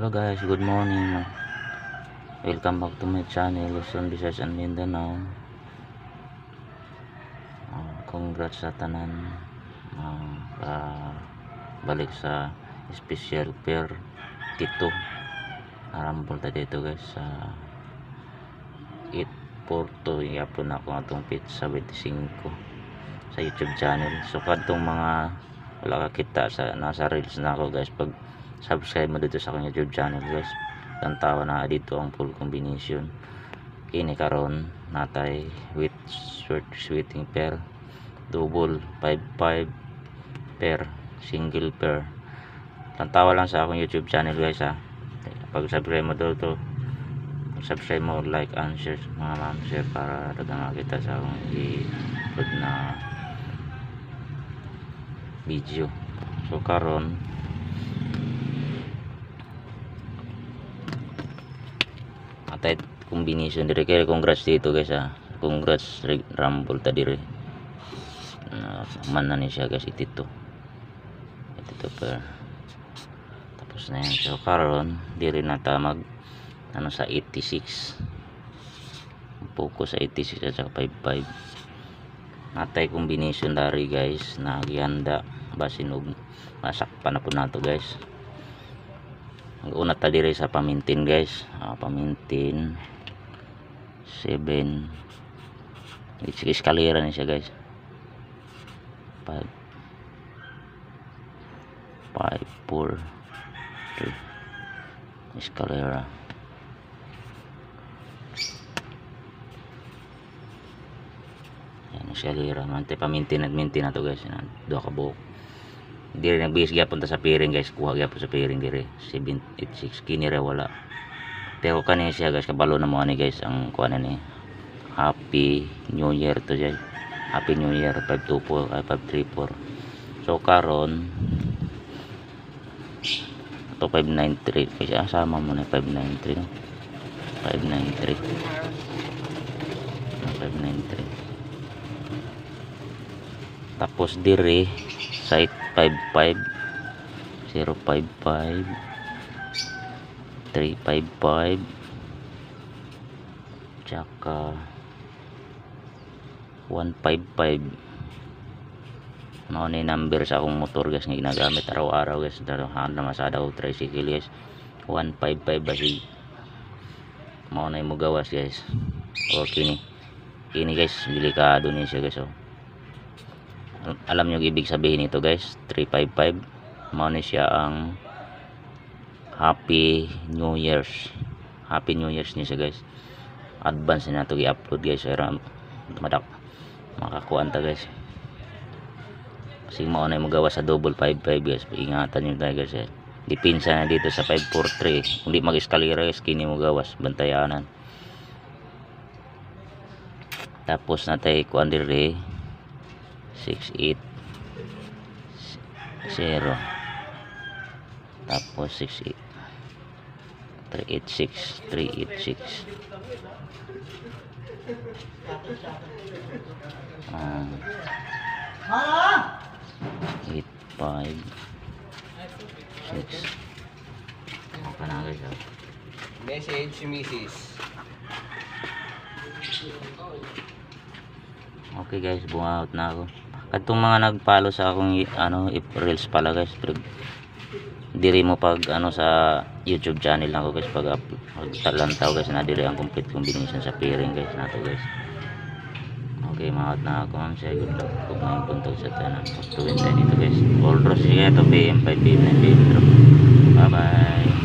Hello guys, good morning. Welcome back to my channel, Luzon, Visayas and Mindanao. Congrats sa tanan. Balik sa special pair Tito. Arambol ta dito guys sa 842. I-upload na ako atong pizza 25 sa YouTube channel. So kadtong mga wala ka kita sa nasa reels na ako guys, pag subscribe mo dito sa akong YouTube channel guys, tantawa na dito ang full combination. Kini karon natay with sweeting pair, double 55 pair, single pair. Tantawa lang sa akong YouTube channel guys ha. Pag subscribe mo dito, subscribe mo, like and share mga ma'am, share para dagang makita sa akong i-upload na video. So karon atay combination dire, kaya congrats dito guys ha. Congrats Rumble ta dire. Man na ni siya guys, itito per. Tapos na yan. So karon dire na ta mag ano sa 86, focus sa 86 at saka 55. Natay combination dari guys na gihanda basin og masakpan na po nato guys. Ang una ta dire sa pamintin guys, pamintin 7, eskalera ni siya guys, 5 4 3 eskalera. Yan eskalera mante pamintin na to guys, duha ka buok. Dire nagbihis gyapon ta sa piring guys, kuha gyapon sa piring dire 786 kini ra wala. Pero kani siya guys, kabalo na mo ani guys ang kuha ni Happy New Year to guys. Happy New Year 524 534. So karon to 593 kasi asama mo na 593 no? 593 tapos dire site 55 055 355 tsaka 155. Mao ni number sa akong motor guys nga ginagamit araw-araw guys, darahan na masada og tricycle guys. 155 basi mao na mo gawas guys. O kini guys, delikado ni siya guys. Alam nyo ibig sabihin nito guys, 355 mao ni siya ang Happy New Year's. Happy New Year's ni siya guys. Advance na to i-upload guys, pero madak makakuan ta guys. Kasi mao na mo gawa sa double 55 guys. Ingatan nyo tayo guys. Dipinsa na dito sa 543. Kung di mag-eskalera guys, kini mo gawas, bantayanan. Tapos natay kuan dire 68 0, tapos 68 386 856 apa na guys. Message Mrs. Okay guys, bungaut na ako. Kadtong mga nagpalo sa akong reels pala guys, pero diri mo pag sa YouTube channel nako guys, pag talantaw guys na diri ang complete combination sa pairing guys nato guys. Okay, maot na ako ma'am, say good luck kung may puntog sa tanan. Pagtuwin tayo dito guys. All rose siya ito PM 5 PM 9 PM. Bye bye.